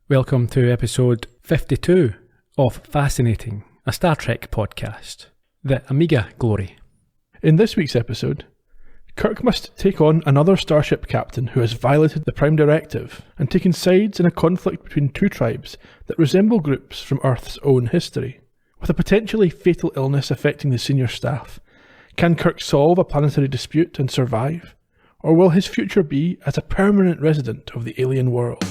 Welcome to episode 52 of Fascinating, a Star Trek podcast, the Amiga Glory. In this week's episode, Kirk must take on another starship captain who has violated the Prime Directive and taken sides in a conflict between two tribes that resemble groups from Earth's own history. With a potentially fatal illness affecting the senior staff, can Kirk solve a planetary dispute and survive? Or will his future be as a permanent resident of the alien world?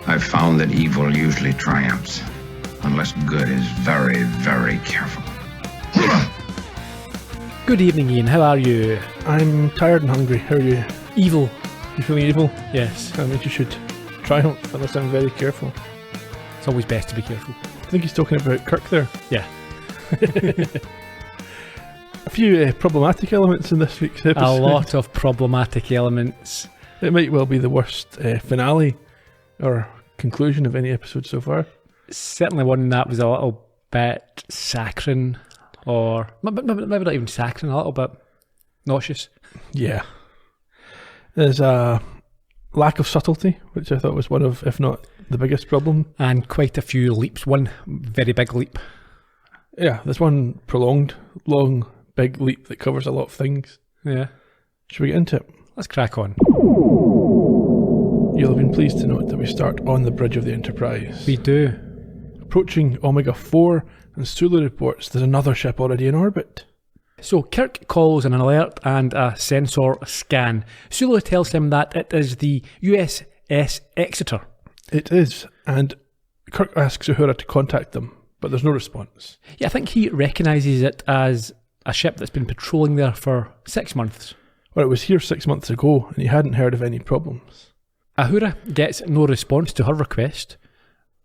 I've found that evil usually triumphs, unless good is very, very careful. Good evening, Ian. How are you? I'm tired and hungry. How are you? Evil. You feeling evil? Yes. I think you should triumph unless I'm very careful. It's always best to be careful. I think he's talking about Kirk there. Yeah. A few problematic elements in this week's episode. A lot of problematic elements. It might well be the worst finale or conclusion of any episode so far. Certainly one that was a little bit saccharine, or maybe not even saccharine, a little bit nauseous. Yeah. There's a lack of subtlety, which I thought was one of, if not the biggest problem. And quite a few leaps. One very big leap. Yeah, there's one prolonged, long, big leap that covers a lot of things. Yeah. Should we get into it? Let's crack on. You'll have been pleased to note that we start on the bridge of the Enterprise. We do. Approaching Omega 4, and Sulu reports there's another ship already in orbit. So Kirk calls an alert and a sensor scan. Sulu tells him that it is the USS Exeter. It is, and Kirk asks Uhura to contact them, but there's no response. Yeah, I think he recognises it as a ship that's been patrolling there for 6 months. Well, it was here 6 months ago, and he hadn't heard of any problems. Uhura gets no response to her request,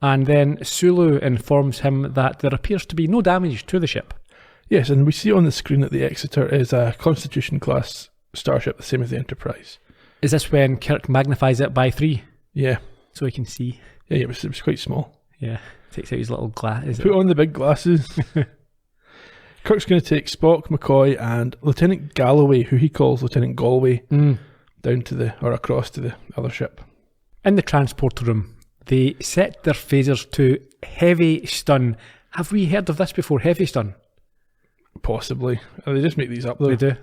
and then Sulu informs him that there appears to be no damage to the ship. Yes, and we see on the screen that the Exeter is a Constitution-class starship, the same as the Enterprise. Is this when Kirk magnifies it by 3? Yeah. So he can see. Yeah, it was quite small. Yeah, takes out his little glass. Put on the big glasses. Kirk's going to take Spock, McCoy, and Lieutenant Galloway, who he calls Lieutenant Galway, down to across to the other ship. In the transporter room, they set their phasers to heavy stun. Have we heard of this before, heavy stun? Possibly. They just make these up though. They do.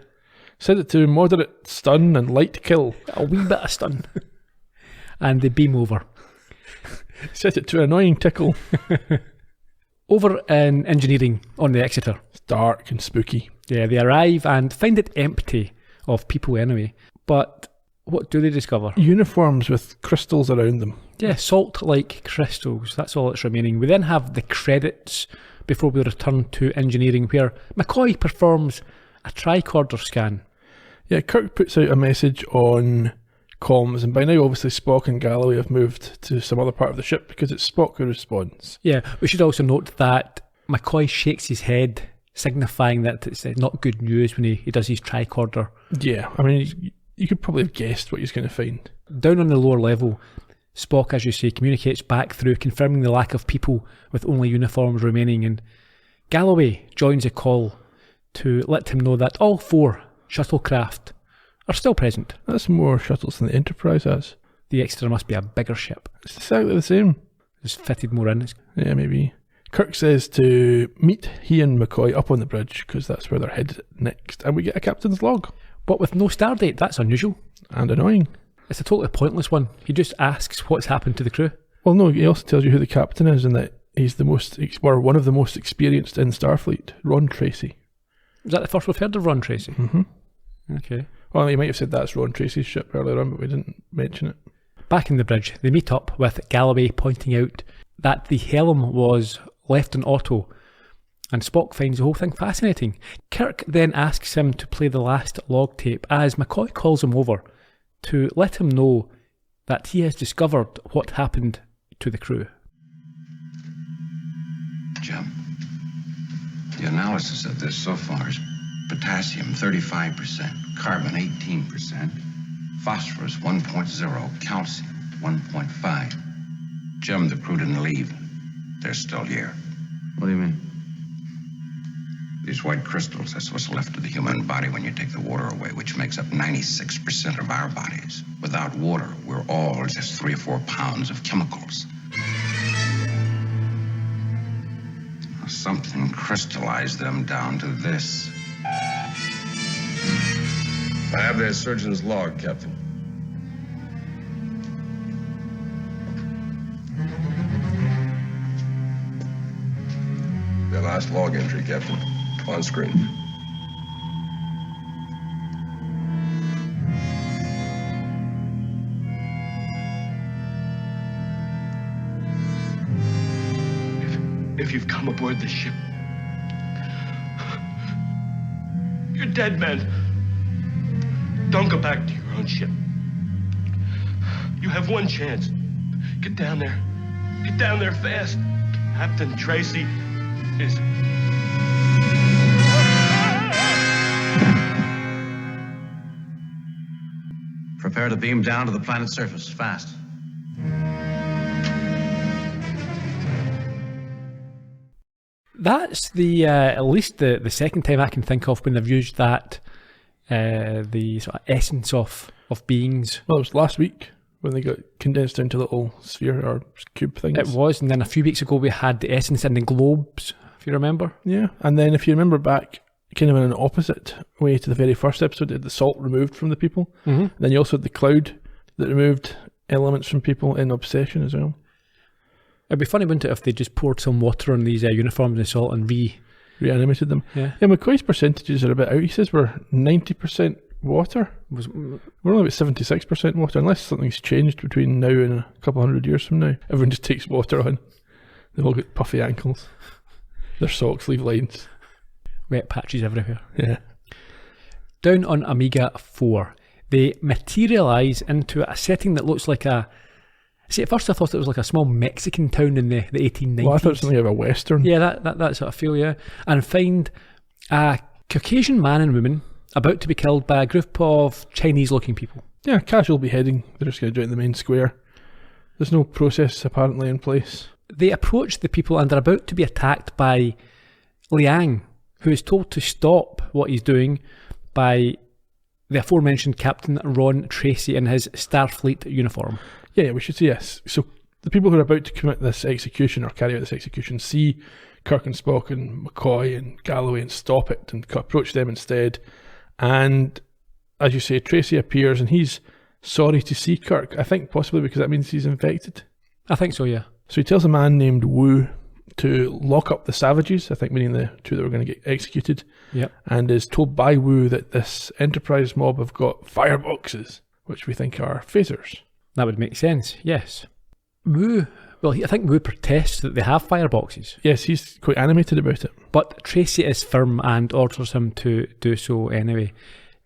Set it to moderate stun and light kill. A wee bit of stun. And they beam over. Set it to annoying tickle. Over in engineering on the Exeter. It's dark and spooky. Yeah, they arrive and find it empty of people anyway. But what do they discover? Uniforms with crystals around them. Yeah, salt-like crystals. That's all that's remaining. We then have the credits before we return to engineering, where McCoy performs a tricorder scan. Yeah, Kirk puts out a message on comms, and by now obviously Spock and Galloway have moved to some other part of the ship because it's Spock who responds. Yeah, we should also note that McCoy shakes his head, signifying that it's not good news when he does his tricorder. Yeah, I mean, you could probably have guessed what he's going to find. Down on the lower level, Spock, as you say, communicates back through, confirming the lack of people with only uniforms remaining, and Galloway joins a call to let him know that all 4 shuttlecraft are still present. That's more shuttles than the Enterprise has. The Exeter must be a bigger ship. It's exactly the same. It's fitted more in. Yeah, maybe. Kirk says to meet he and McCoy up on the bridge because that's where they're headed next, and we get a captain's log. But with no stardate, that's unusual. And annoying. It's a totally pointless one. He just asks what's happened to the crew. Well, no, he also tells you who the captain is and that he's one of the most experienced in Starfleet, Ron Tracy. Is that the first we've heard of Ron Tracy? Mm-hmm. Okay. Well, he might have said that's Ron Tracy's ship earlier on, but we didn't mention it. Back in the bridge, they meet up with Galloway pointing out that the helm was left in auto, and Spock finds the whole thing fascinating. Kirk then asks him to play the last log tape as McCoy calls him over to let him know that he has discovered what happened to the crew. Jim, the analysis of this so far is potassium 35%, carbon 18%, phosphorus 1.0, calcium 1.5. Jim, the crew didn't leave. They're still here. What do you mean? These white crystals, that's what's left of the human body when you take the water away, which makes up 96% of our bodies. Without water, we're all just 3 or 4 pounds of chemicals. Something crystallized them down to this. I have their surgeon's log, Captain. Their last log entry, Captain. On screen. If you've come aboard this ship, you're dead men. Don't go back to your own ship. You have one chance. Get down there. Get down there fast. Captain Tracy is... Prepare to beam down to the planet's surface, fast. That's the at least the second time I can think of when they've used that the sort of essence of beings. Well, it was last week when they got condensed down to little sphere or cube things. It was, and then a few weeks ago we had the essence in the globes, if you remember. Yeah, and then if you remember back, kind of in an opposite way to the very first episode, they had the salt removed from the people. Mm-hmm. Then you also had the cloud that removed elements from people in Obsession as well. It'd be funny, wouldn't it, if they just poured some water on these uniforms and salt and reanimated them. Yeah. McCoy's percentages are a bit out. He says we're 90% water. We're only about 76% water, unless something's changed between now and a couple hundred years from now. Everyone just takes water on. They've all got puffy ankles. Their socks leave lines. Wet patches everywhere. Yeah. Down on Omega 4, they materialise into a setting that looks like a... See, at first I thought it was like a small Mexican town in the 1890s. Well, I thought it was something of a Western. Yeah, that sort of feel, yeah. And find a Caucasian man and woman about to be killed by a group of Chinese-looking people. Yeah, casual beheading. They're just going to do it in the main square. There's no process apparently in place. They approach the people and are about to be attacked by Liang, who is told to stop what he's doing by the aforementioned Captain Ron Tracy in his Starfleet uniform. Yeah, we should say yes. So the people who are about to commit this execution or carry out this execution see Kirk and Spock and McCoy and Galloway and stop it and approach them instead. And as you say, Tracy appears and he's sorry to see Kirk. I think possibly because that means he's infected. I think so, yeah. So he tells a man named Wu to lock up the savages, I think meaning the two that were going to get executed. Yep. And is told by Wu that this Enterprise mob have got fireboxes, which we think are phasers. That would make sense, yes. Wu, well, I think Wu protests that they have fireboxes. Yes, he's quite animated about it. But Tracy is firm and orders him to do so anyway.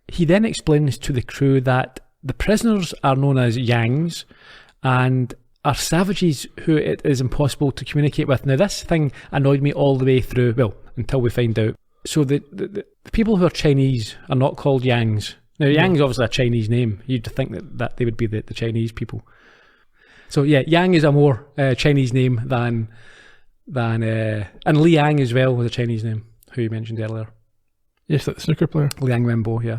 He then explains to the crew that the prisoners are known as Yangs and are savages who it is impossible to communicate with. Now, this thing annoyed me all the way through, well, until we find out. So the people who are Chinese are not called Yangs. Now, Yang is obviously a Chinese name. You'd think that they would be the Chinese people. So, yeah, Yang is a more Chinese name than and Liang as well was a Chinese name, who you mentioned earlier. Yes, like the snooker player. Liang Wenbo, yeah.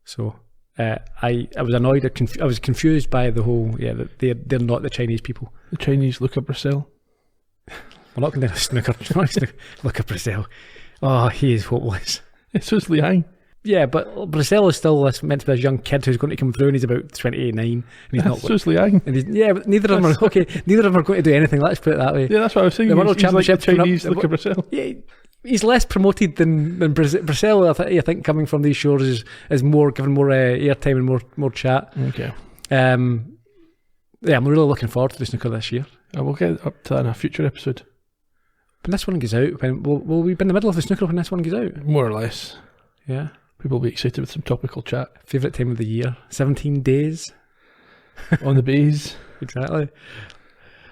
So, I was annoyed. I was confused by the whole, that they're not the Chinese people. The Chinese Luca Bracel. We're not going to snooker. Luca Bracel. Oh, he is hopeless. So is Liang. Yeah, but Bracel is still meant to be this young kid who's going to come through, and he's about 29, and he's not. So is Liang. Yeah, but neither of them are okay. Neither of them are going to do anything. Let's put it that way. Yeah, that's what I was saying. The World He's like Championship the Chinese Luca Bracel. Yeah, he's less promoted than Bracel. I think coming from these shores is more given more airtime and more chat. Okay. Yeah, I'm really looking forward to the snooker this year. We'll get up to that in a future episode. When this one goes out, will we be in the middle of the snooker when this one goes out? More or less. Yeah. People will be excited with some topical chat. Favourite time of the year. 17 days. On the bays. Exactly.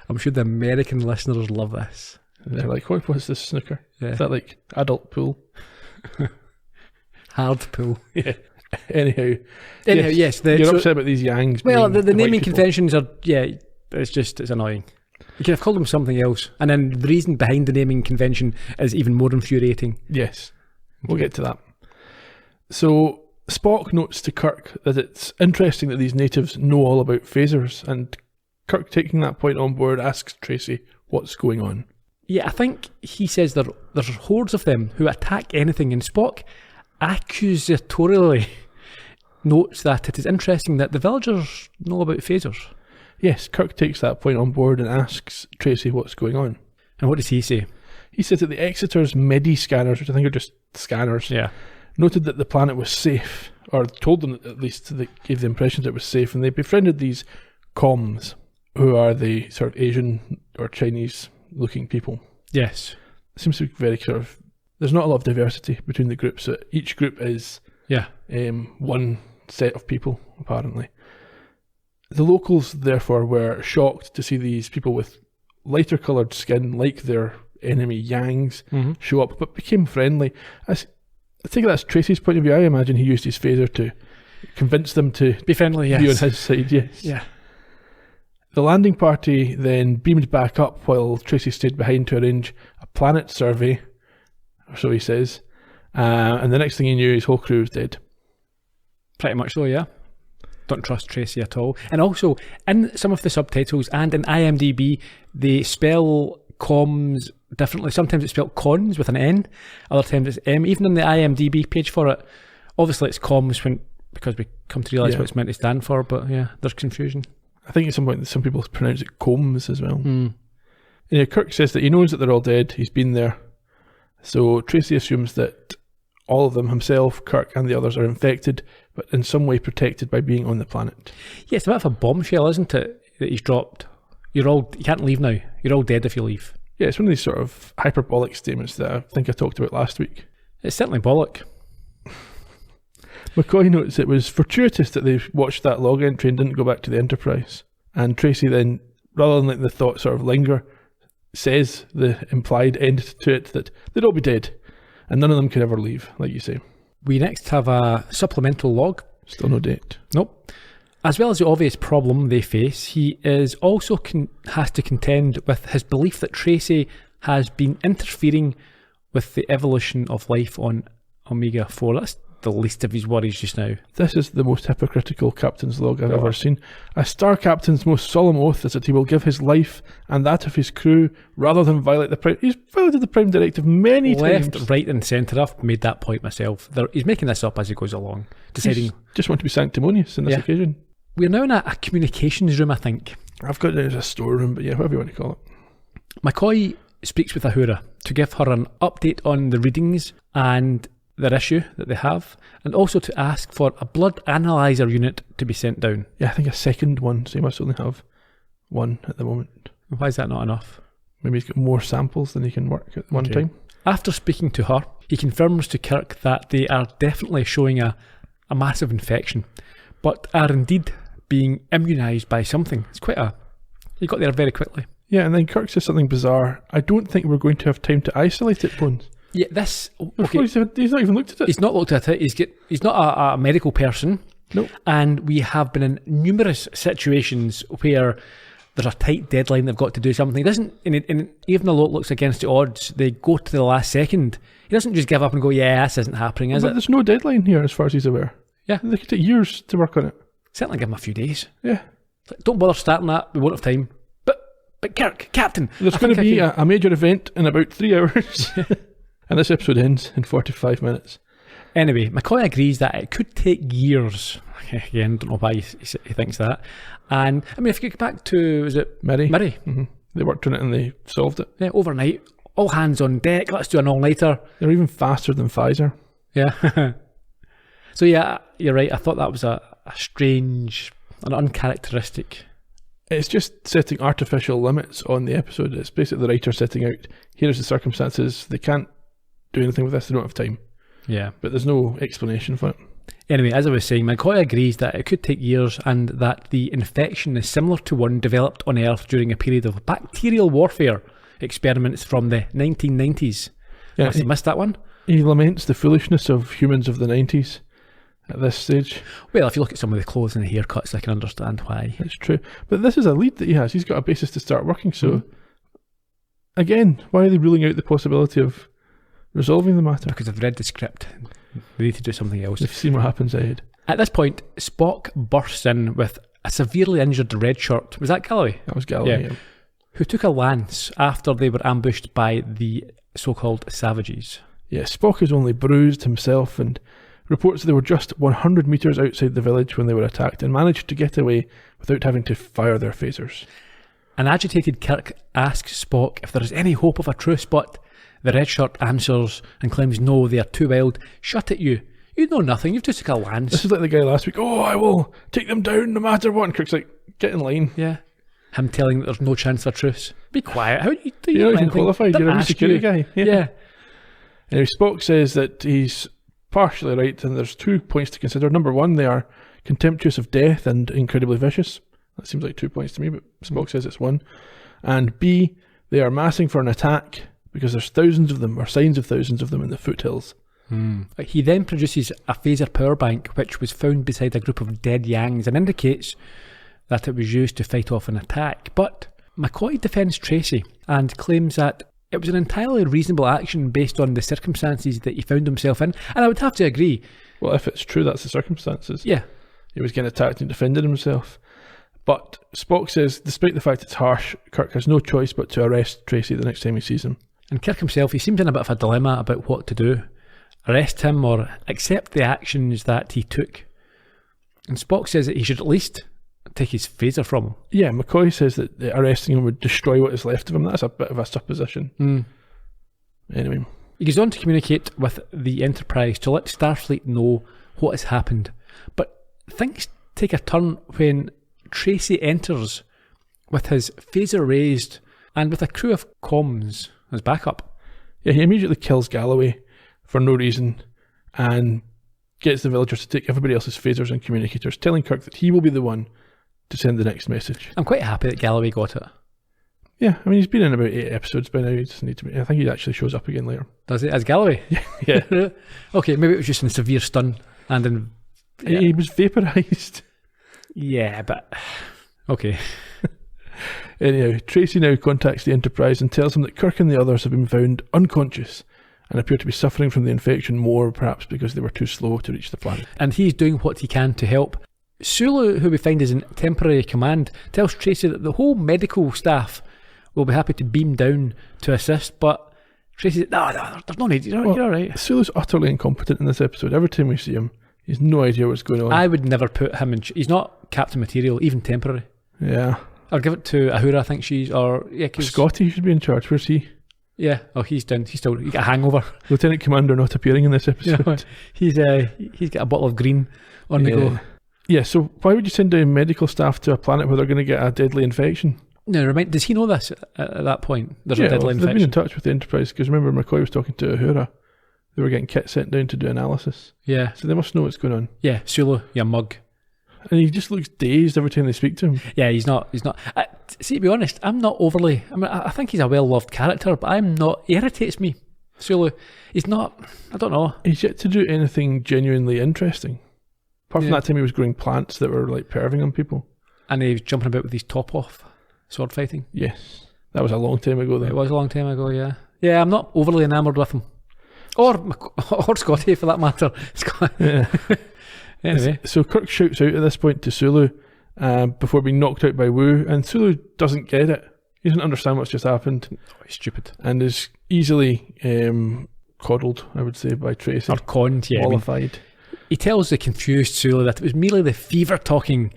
I'm sure the American listeners love this. And they're like, what's this snooker? Yeah. Is that like adult pool? Hard pool. Yeah. Anyhow, yes. You're upset about these Yangs. Well, the naming people. conventions are, it's annoying. You could have called him something else. And then the reason behind the naming convention is even more infuriating. Yes, we'll get to that. So Spock notes to Kirk that it's interesting that these natives know all about phasers, and Kirk, taking that point on board, asks Tracy what's going on. Yeah, I think he says there's hordes of them who attack anything, and Spock accusatorily notes that it is interesting that the villagers know about phasers. Yes, Kirk takes that point on board and asks Tracy what's going on. And what does he say? He says that the Exeter's Medi-scanners, which I think are just scanners, noted that the planet was safe, or told them at least, they gave the impression that it was safe, and they befriended these comms, who are the sort of Asian or Chinese-looking people. Yes. It seems to be very sort of... There's not a lot of diversity between the groups. So each group is one set of people, apparently. The locals, therefore, were shocked to see these people with lighter coloured skin, like their enemy Yangs, show up, but became friendly. I think that's Tracy's point of view. I imagine he used his phaser to convince them to be friendly, be on his side, yes. Yeah. The landing party then beamed back up while Tracy stayed behind to arrange a planet survey, or so he says, and the next thing he knew, his whole crew was dead. Pretty much so, yeah. Don't trust Tracy at all. And also, in some of the subtitles and in IMDb, they spell comms differently. Sometimes it's spelled cons with an N, other times it's M. Even on the IMDb page for it, obviously it's comms because we come to realise what it's meant to stand for, but yeah, there's confusion. I think at some point some people pronounce it combs as well. Yeah, Kirk says that he knows that they're all dead, he's been there. So Tracy assumes that all of them, himself, Kirk and the others, are infected, but in some way protected by being on the planet. Yeah, it's a bit of a bombshell, isn't it, that he's dropped. You can't leave now. You're all dead if you leave. Yeah, it's one of these sort of hyperbolic statements that I think I talked about last week. It's certainly bollock. McCoy notes it was fortuitous that they watched that log entry and didn't go back to the Enterprise. And Tracy then, rather than let the thought sort of linger, says the implied end to it that they'd all be dead and none of them could ever leave, like you say. We next have a supplemental log. Still no date. Nope. As well as the obvious problem they face, he is also has to contend with his belief that Tracy has been interfering with the evolution of life on Omega-4. That's the least of his worries just now. This is the most hypocritical captain's log I've ever seen. A star captain's most solemn oath is that he will give his life and that of his crew rather than violate the Prime. He's violated the Prime Directive many times. Left, right and centre. I've made that point myself. He's making this up as he goes along. Deciding. Just want to be sanctimonious in this occasion. We're now in a communications room, I think. I've got it as a storeroom, but yeah, whatever you want to call it. McCoy speaks with Uhura to give her an update on the readings and their issue that they have, and also to ask for a blood analyzer unit to be sent down. Yeah, I think a second one, so he must only have one at the moment. Why is that not enough? Maybe he's got more samples than he can work at one time. After speaking to her, he confirms to Kirk that they are definitely showing a massive infection, but are indeed being immunised by something. It's quite he got there very quickly. Yeah, and then Kirk says something bizarre. I don't think we're going to have time to isolate it, Bones. Yeah, this... Okay. He's not even looked at it. He's not looked at it. He's not a medical person. Nope. And we have been in numerous situations where there's a tight deadline, they've got to do something. He doesn't, even though it looks against the odds, they go to the last second. He doesn't just give up and go, yeah, this isn't happening, is it? There's no deadline here as far as he's aware. Yeah. They could take years to work on it. Certainly give him a few days. Yeah. Don't bother starting that, we won't have time. But Kirk, Captain... There's going to be a major event in about 3 hours. And this episode ends in 45 minutes. Anyway, McCoy agrees that it could take years. Again, don't know why he thinks that. And, I mean, if you go back to, was it Murray? Mm-hmm. They worked on it and they solved it. Yeah, overnight. All hands on deck. Let's do an all-nighter. They're even faster than Pfizer. Yeah. So, yeah, you're right. I thought that was a strange, an uncharacteristic... It's just setting artificial limits on the episode. It's basically the writer setting out, here's the circumstances, they can't do anything with this, they don't have time. Yeah. But there's no explanation for it. Anyway, as I was saying, McCoy agrees that it could take years and that the infection is similar to one developed on Earth during a period of bacterial warfare experiments from the 1990s. Yeah, must have missed that one. He laments the foolishness of humans of the 90s. at this stage. Well, if you look at some of the clothes and the haircuts, I can understand why. That's true. But this is a lead that he has. He's got a basis to start working. So, again, why are they ruling out the possibility of resolving the matter? Because they've read the script. They need to do something else. They've seen what happens ahead. At this point, Spock bursts in with a severely injured red shirt. Was that Galloway? That was Galloway, yeah. Who took a lance after they were ambushed by the so-called savages. Yeah, Spock is only bruised himself and reports they were just 100 metres outside the village when they were attacked and managed to get away without having to fire their phasers. An agitated Kirk asks Spock if there is any hope of a truce, but the red shirt answers and claims no, they are too wild. Shut it, you. You know nothing, you've just took a lance. This is like the guy last week, I will take them down no matter what. And Kirk's like, get in line. Yeah. Him telling that there's no chance for a truce. Be quiet. How do you do? You're not even qualified, you're a security guy. Yeah. Anyway, Spock says that he's partially right and there's 2 points to consider. Number one, they are contemptuous of death and incredibly vicious. That seems like 2 points to me, but Spock says it's one. And B, they are massing for an attack because there's thousands of them, or signs of thousands of them in the foothills. He then produces a phaser power bank which was found beside a group of dead Yangs and indicates that it was used to fight off an attack. But McCoy defends Tracy and claims that it was an entirely reasonable action based on the circumstances that he found himself in. And I would have to agree. Well, if it's true, that's the circumstances. Yeah. He was getting attacked and defended himself. But Spock says, despite the fact it's harsh, Kirk has no choice but to arrest Tracy the next time he sees him. And Kirk himself, he seems in a bit of a dilemma about what to do. Arrest him or accept the actions that he took. And Spock says that he should at least take his phaser from him. Yeah, McCoy says that arresting him would destroy what is left of him. That's a bit of a supposition. Anyway. He goes on to communicate with the Enterprise to let Starfleet know what has happened. But things take a turn when Tracy enters with his phaser raised and with a crew of comms as backup. Yeah, he immediately kills Galloway for no reason and gets the villagers to take everybody else's phasers and communicators, telling Kirk that he will be the one to send the next message. I'm quite happy that Galloway got it. Yeah, I mean, he's been in about 8 episodes by now. He doesn't need to be. I think he actually shows up again later. Does he? As Galloway? Yeah. Okay, maybe it was just in severe stun and in... Yeah. He was vaporised. Yeah, but... Okay. Anyhow, Tracy now contacts the Enterprise and tells them that Kirk and the others have been found unconscious and appear to be suffering from the infection more, perhaps because they were too slow to reach the planet. And he's doing what he can to help. Sulu, who we find is in temporary command, tells Tracy that the whole medical staff will be happy to beam down to assist, but Tracy says, no, there's no need, you're alright. Sulu's utterly incompetent in this episode. Every time we see him, he's no idea what's going on. I would never put him in... He's not captain material, even temporary. Yeah. I'll give it to Ahura, I think she's... Or Scotty should be in charge. Where's he? Yeah, he's down. He got a hangover. Lieutenant Commander not appearing in this episode. He's got a bottle of green on the go. Yeah, so why would you send down medical staff to a planet where they're going to get a deadly infection? No, does he know this at that point? There's a deadly infection. They've been in touch with the Enterprise, because remember McCoy was talking to Ahura. They were getting kit sent down to do analysis. Yeah. So they must know what's going on. Yeah, Sulu, you mug. And he just looks dazed every time they speak to him. Yeah, he's not. See, to be honest, I'm not overly... I think he's a well-loved character, but I'm not... He irritates me. Sulu, he's not... I don't know. He's yet to do anything genuinely interesting. Apart from that time he was growing plants that were like perving on people. And he was jumping about with his top off, sword fighting. Yes. That was a long time ago, though. It was a long time ago, yeah. Yeah, I'm not overly enamoured with him. Or Scotty, for that matter. Yeah. Anyway. So Kirk shouts out at this point to Sulu before being knocked out by Wu, and Sulu doesn't get it. He doesn't understand what's just happened. Oh, he's stupid. And is easily coddled, I would say, by Tracy. Or conned, yeah. Mollified. He tells the confused Sulu that it was merely the fever talking,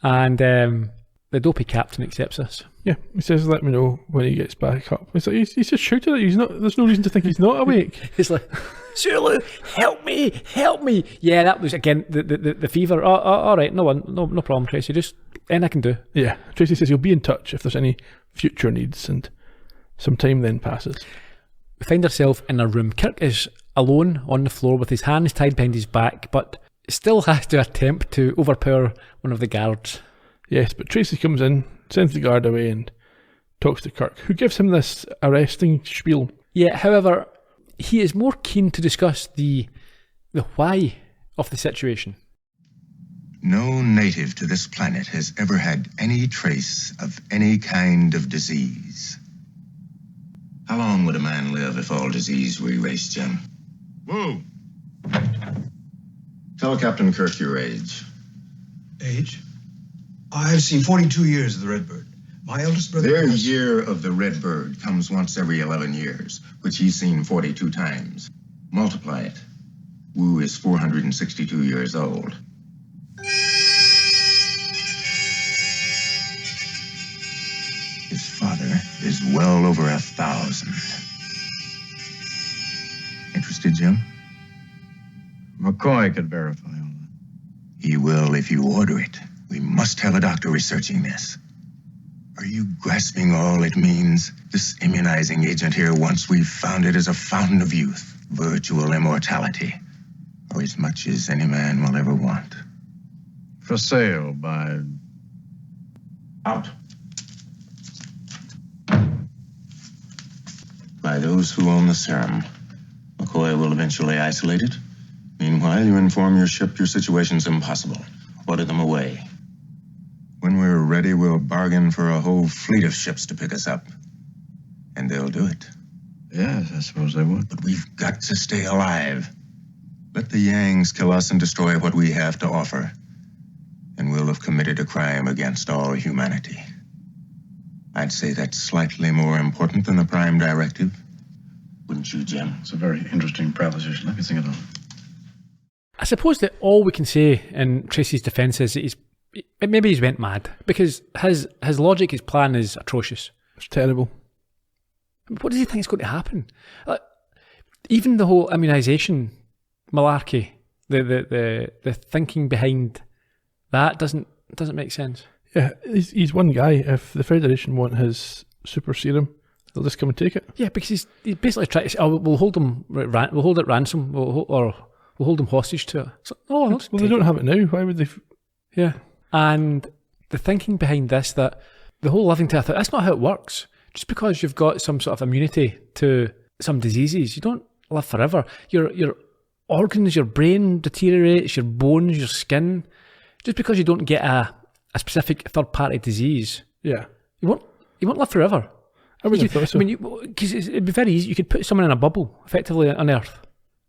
and the dopey captain accepts this. Yeah, he says, let me know when he gets back up. It's like, he's just shouted at you. There's no reason to think he's not awake. He's like, Sulu, help me. Yeah, that was, again, the fever. All right, no problem, Tracy. Just anything I can do. Yeah, Tracy says he'll be in touch if there's any future needs, and some time then passes. We find ourselves in a room. Kirk is alone on the floor with his hands tied behind his back, but still has to attempt to overpower one of the guards. Yes, but Tracy comes in, sends the guard away, and talks to Kirk, who gives him this arresting spiel. Yeah, however, he is more keen to discuss the why of the situation. No native to this planet has ever had any trace of any kind of disease. How long would a man live if all disease were erased, Jim? Whoa. Tell Captain Kirk your age. Age? I've seen 42 years of the Redbird. My eldest brother... Their was... year of the Redbird comes once every 11 years, which he's seen 42 times. Multiply it. Wu is 462 years old. His father is well over 1,000. Interested, Jim? McCoy could verify all that. He will if you order it. We must have a doctor researching this. Are you grasping all it means? This immunizing agent here, once we've found it, is a fountain of youth, virtual immortality, or as much as any man will ever want. For sale by... Out. By those who own the serum. McCoy will eventually isolate it. Meanwhile, you inform your ship your situation's impossible. Order them away. When we're ready, we'll bargain for a whole fleet of ships to pick us up. And they'll do it. Yes, I suppose they would. But we've got to stay alive. Let the Yangs kill us and destroy what we have to offer. And we'll have committed a crime against all humanity. I'd say that's slightly more important than the Prime Directive. Wouldn't you, Jim? It's a very interesting proposition. Let me think it over. I suppose that all we can say in Tracy's defence is that maybe he's went mad, because his logic, his plan is atrocious. It's terrible. What does he think is going to happen? Even the whole immunisation malarkey, the thinking behind that doesn't make sense. Yeah, he's one guy. If the Federation want his super serum, they'll just come and take it. Yeah, because he's basically trying to say, "Oh, we'll hold him, we'll hold it ransom, or we'll hold him hostage to it." So, well, they don't have it now. Why would they? Yeah, and the thinking behind this, that the whole living to I thought that's not how it works. Just because you've got some sort of immunity to some diseases, you don't live forever. Your organs, your brain deteriorates, your bones, your skin. Just because you don't get a specific third-party disease, yeah, you won't live forever. I would have thought so. I mean, because it'd be very easy. You could put someone in a bubble, effectively, on Earth.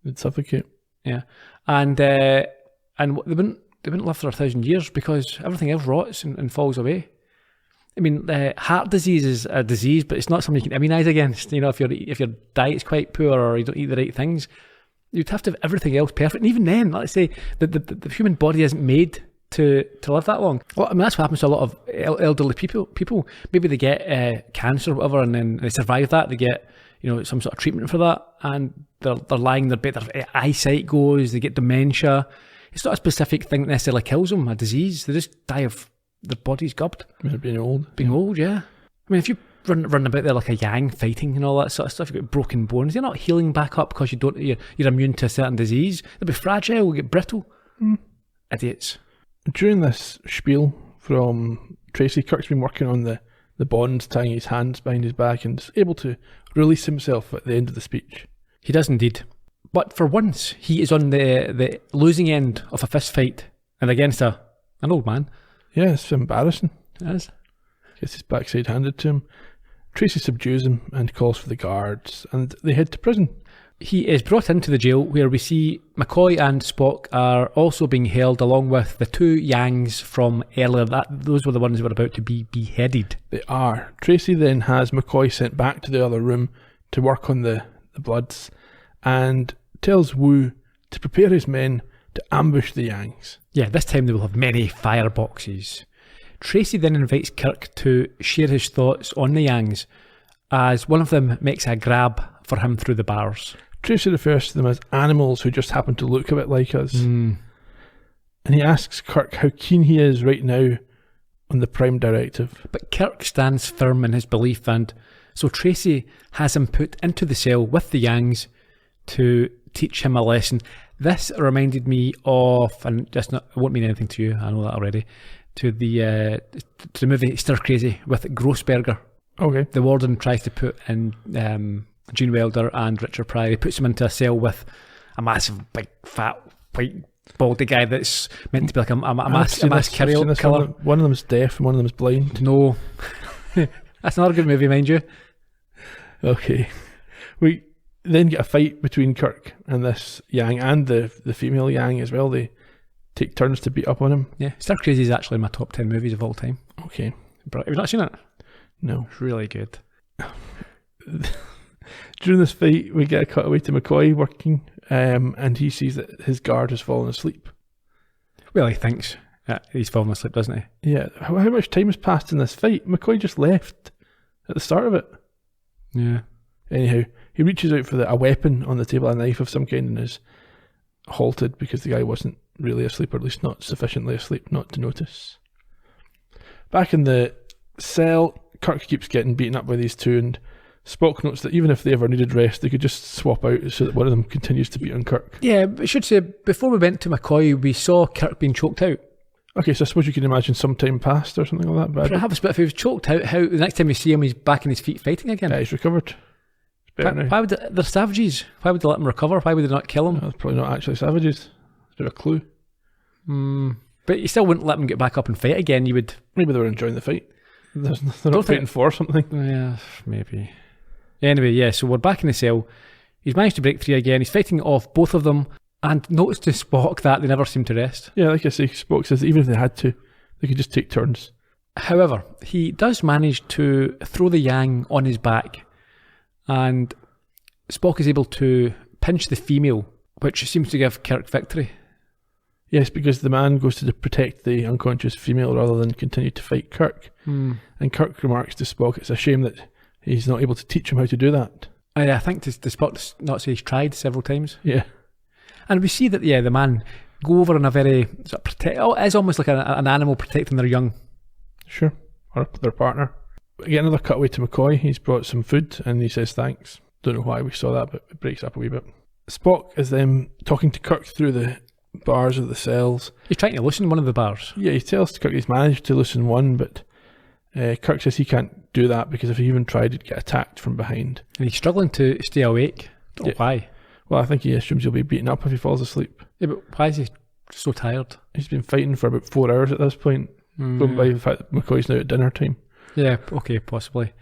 They'd suffocate. Yeah, and they wouldn't live for 1,000 years because everything else rots and falls away. I mean, heart disease is a disease, but it's not something you can immunise against. You know, if your diet's quite poor or you don't eat the right things, you'd have to have everything else perfect. And even then, let's say the human body isn't made to live that long. Well, I mean, that's what happens to a lot of elderly people. Maybe they get cancer or whatever, and then they survive that. They get some sort of treatment for that, and they're lying in their bed. Their eyesight goes. They get dementia. It's not a specific thing that necessarily kills them. A disease. They just die of their body's gubbed. Being old. Being old, yeah. I mean, if you run about there like a Yang fighting and all that sort of stuff, you've got broken bones. You're not healing back up because you're immune to a certain disease. They'll be fragile. They'll get brittle. Idiots. During this spiel from Tracy, Kirk's been working on the bond, tying his hands behind his back, and is able to release himself at the end of the speech. He does indeed. But for once, he is on the losing end of a fist fight, and against an old man. Yeah, it's embarrassing. It is. Gets his backside handed to him. Tracy subdues him and calls for the guards, and they head to prison. He is brought into the jail, where we see McCoy and Spock are also being held, along with the two Yangs from earlier. Those were the ones who were about to be beheaded. They are. Tracy then has McCoy sent back to the other room to work on the bloods, and tells Wu to prepare his men to ambush the Yangs. Yeah, this time they will have many fireboxes. Tracy then invites Kirk to share his thoughts on the Yangs, as one of them makes a grab for him through the bars. Tracy refers to them as animals who just happen to look a bit like us. And he asks Kirk how keen he is right now on the Prime Directive. But Kirk stands firm in his belief, and so Tracy has him put into the cell with the Yangs to teach him a lesson. This reminded me of, and it won't mean anything to you, I know that already, to the movie Stir Crazy with Grossberger. Okay. The warden tries to put in Gene Wilder and Richard Pryor. He puts them into a cell with a massive, big, fat, white baldy guy that's meant to be like a mass serial killer. One of them's deaf and one of them's blind. No. That's another good movie, mind you. Okay. We then get a fight between Kirk and this Yang and the female Yang as well. They take turns to beat up on him. Yeah, Stir Crazy is actually in my top 10 movies of all time. Okay. But have you not seen it? No. It's really good. During this fight, we get a cutaway to McCoy working, and he sees that his guard has fallen asleep. Well, he thinks he's fallen asleep, doesn't he? Yeah. How much time has passed in this fight? McCoy just left at the start of it. Yeah. Anyhow, he reaches out for a weapon on the table, a knife of some kind, and is halted because the guy wasn't really asleep, or at least not sufficiently asleep not to notice. Back in the cell, Kirk keeps getting beaten up by these two, and Spock notes that even if they ever needed rest, they could just swap out so that one of them continues to beat on Kirk. Yeah, but I should say, before we went to McCoy, we saw Kirk being choked out. Okay, so I suppose you can imagine some time passed or something like that. Perhaps, but if he was choked out, how the next time we see him, he's back on his feet fighting again? Yeah, he's recovered. It's better now. Why would they're savages? Why would they let him recover? Why would they not kill him? They're probably not actually savages. It's a bit of a clue. But you still wouldn't let him get back up and fight again. You would. Maybe they were enjoying the fight. They're not fighting for something. Yeah, maybe. Anyway, yeah, so we're back in the cell. He's managed to break free again. He's fighting off both of them, and notice to Spock that they never seem to rest. Yeah, like I say, Spock says that even if they had to, they could just take turns. However, he does manage to throw the Yang on his back, and Spock is able to pinch the female, which seems to give Kirk victory. Yes, because the man goes to protect the unconscious female rather than continue to fight Kirk. And Kirk remarks to Spock it's a shame that he's not able to teach him how to do that. I think the Spock not say he's tried several times. Yeah. And we see that, the man go over in a very sort of it's almost like an animal protecting their young. Sure. Or their partner. We get another cutaway to McCoy. He's brought some food and he says thanks. Don't know why we saw that, but it breaks up a wee bit. Spock is then talking to Kirk through the bars of the cells. He's trying to loosen one of the bars. Yeah, he tells Kirk he's managed to loosen one, but Kirk says he can't do that because if he even tried, he'd get attacked from behind. And he's struggling to stay awake. Don't know why. Well, I think he assumes he'll be beaten up if he falls asleep. Yeah, but why is he so tired? He's been fighting for about 4 hours at this point, going by the fact that McCoy's now at dinner time. Yeah, okay, possibly.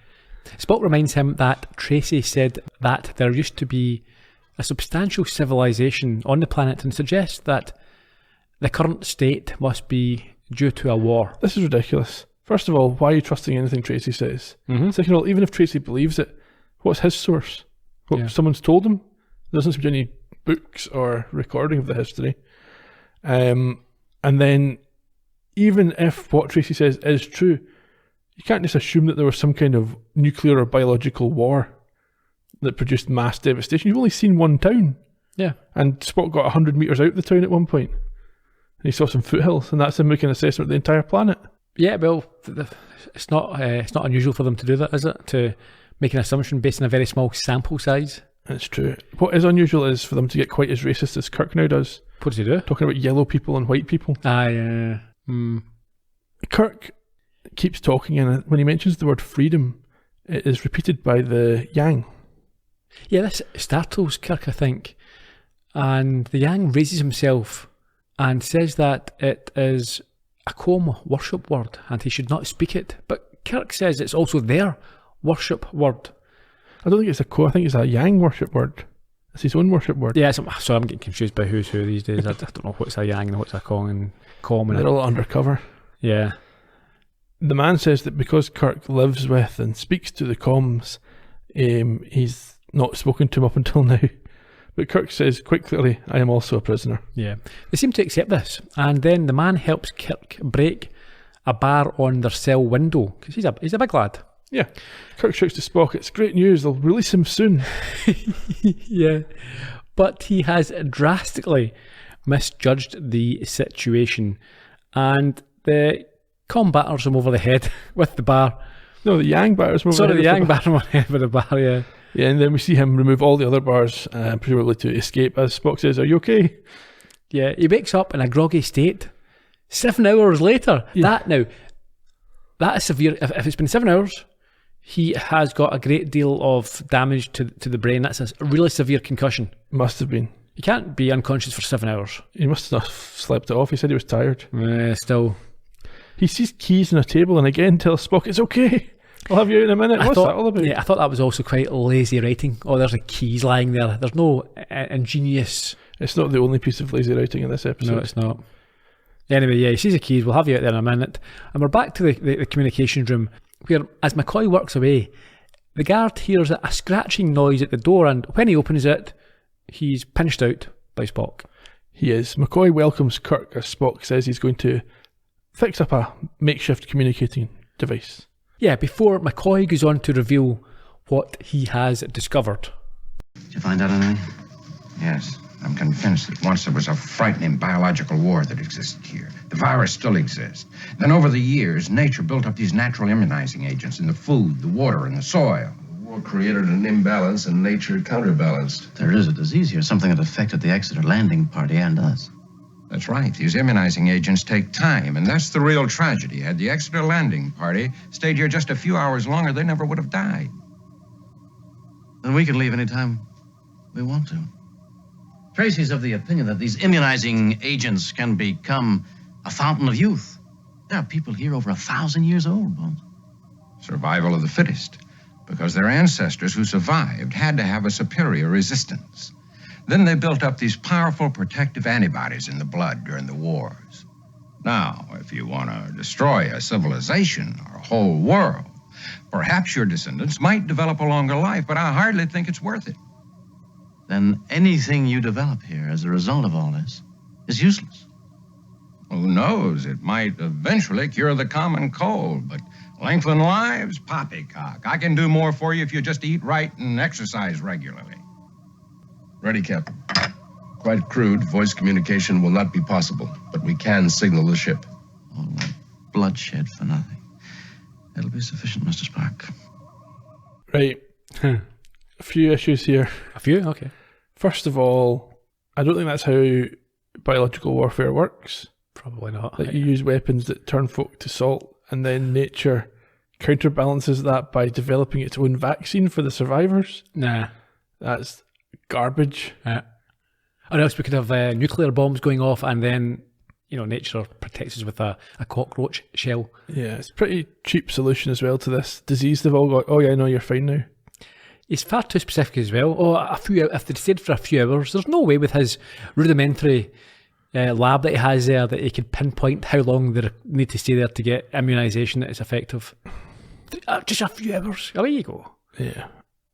Spock reminds him that Tracy said that there used to be a substantial civilization on the planet and suggests that the current state must be due to a war. This is ridiculous. First of all, why are you trusting anything Tracy says? Second of all, even if Tracy believes it, what's his source? Someone's told him? There doesn't seem to be any books or recording of the history. And then, even if what Tracy says is true, you can't just assume that there was some kind of nuclear or biological war that produced mass devastation. You've only seen one town. Yeah. And Spock got 100 metres out the town at one point. And he saw some foothills, and that's him making an assessment of the entire planet. Yeah, well, it's not unusual for them to do that, is it? To make an assumption based on a very small sample size. That's true. What is unusual is for them to get quite as racist as Kirk now does. What does he do? Talking about yellow people and white people. Kirk keeps talking, and when he mentions the word freedom, it is repeated by the Yang. Yeah, this startles Kirk, I think. And the Yang raises himself and says that it is a Columbo worship word and he should not speak it. But Kirk says it's also their worship word. I don't think it's I think it's a Yang worship word. It's his own worship word. Yeah, so I'm getting confused by who's who these days. I don't know what's a Yang and what's a Kong. They're all undercover. Yeah. The man says that because Kirk lives with and speaks to the comms, he's not spoken to him up until now. But Kirk says quite clearly, I am also a prisoner. Yeah. They seem to accept this. And then the man helps Kirk break a bar on their cell window. Because he's a big lad. Yeah. Kirk shouts to Spock, it's great news, they'll release him soon. Yeah. But he has drastically misjudged the situation. And the comm batters him over the head with the bar. No, the Yang batters him over the head. Sorry, the Yang batters him over the head with the bar, yeah. Yeah, and then we see him remove all the other bars, presumably to escape, as Spock says, are you okay? Yeah, he wakes up in a groggy state 7 hours later. Yeah. That is severe. If it's been 7 hours, he has got a great deal of damage to the brain. That's a really severe concussion. Must have been. You can't be unconscious for 7 hours. He must have slept it off. He said he was tired. Still. He sees keys on a table and again tells Spock, it's okay, I'll have you in a minute. What's that all about? Yeah, I thought that was also quite lazy writing. Oh, there's a keys lying there. There's no ingenious... It's not the only piece of lazy writing in this episode. No, it's not. Anyway, yeah, he sees the keys. We'll have you out there in a minute. And we're back to the communications room, where as McCoy works away, the guard hears a scratching noise at the door, and when he opens it, he's pinched out by Spock. He is. McCoy welcomes Kirk as Spock says he's going to fix up a makeshift communicating device. Yeah, before McCoy goes on to reveal what he has discovered. Did you find out anything? Yes, I'm convinced that once there was a frightening biological war that existed here. The virus still exists. Then over the years, nature built up these natural immunizing agents in the food, the water, and the soil. The war created an imbalance and nature counterbalanced. There is a disease here, something that affected the Exeter landing party and us. That's right. These immunizing agents take time, and that's the real tragedy. Had the Exeter landing party stayed here just a few hours longer, they never would have died. Then we can leave any time we want to. Tracy's of the opinion that these immunizing agents can become a fountain of youth. There are people here over 1,000 years old, Bones. Survival of the fittest, because their ancestors who survived had to have a superior resistance. Then they built up these powerful protective antibodies in the blood during the wars. Now, if you want to destroy a civilization or a whole world, perhaps your descendants might develop a longer life, but I hardly think it's worth it. Then anything you develop here as a result of all this is useless. Who knows? It might eventually cure the common cold, but lengthen lives? Poppycock. I can do more for you if you just eat right and exercise regularly. Ready, Captain. Quite crude, voice communication will not be possible, but we can signal the ship. All that bloodshed for nothing. It'll be sufficient, Mr. Spark. Right. A few issues here. A few? Okay. First of all, I don't think that's how biological warfare works. Probably not. That you use weapons that turn folk to salt, and then nature counterbalances that by developing its own vaccine for the survivors. Nah. That's garbage. Or else we could have nuclear bombs going off, and then, nature protects us with a cockroach shell. Yeah, it's a pretty cheap solution as well to this disease. They've all got, oh yeah, no, you're fine now. He's far too specific as well. If they stayed for a few hours, there's no way with his rudimentary lab that he has there that he could pinpoint how long they need to stay there to get immunisation that is effective. Just a few hours. Away you go. Yeah.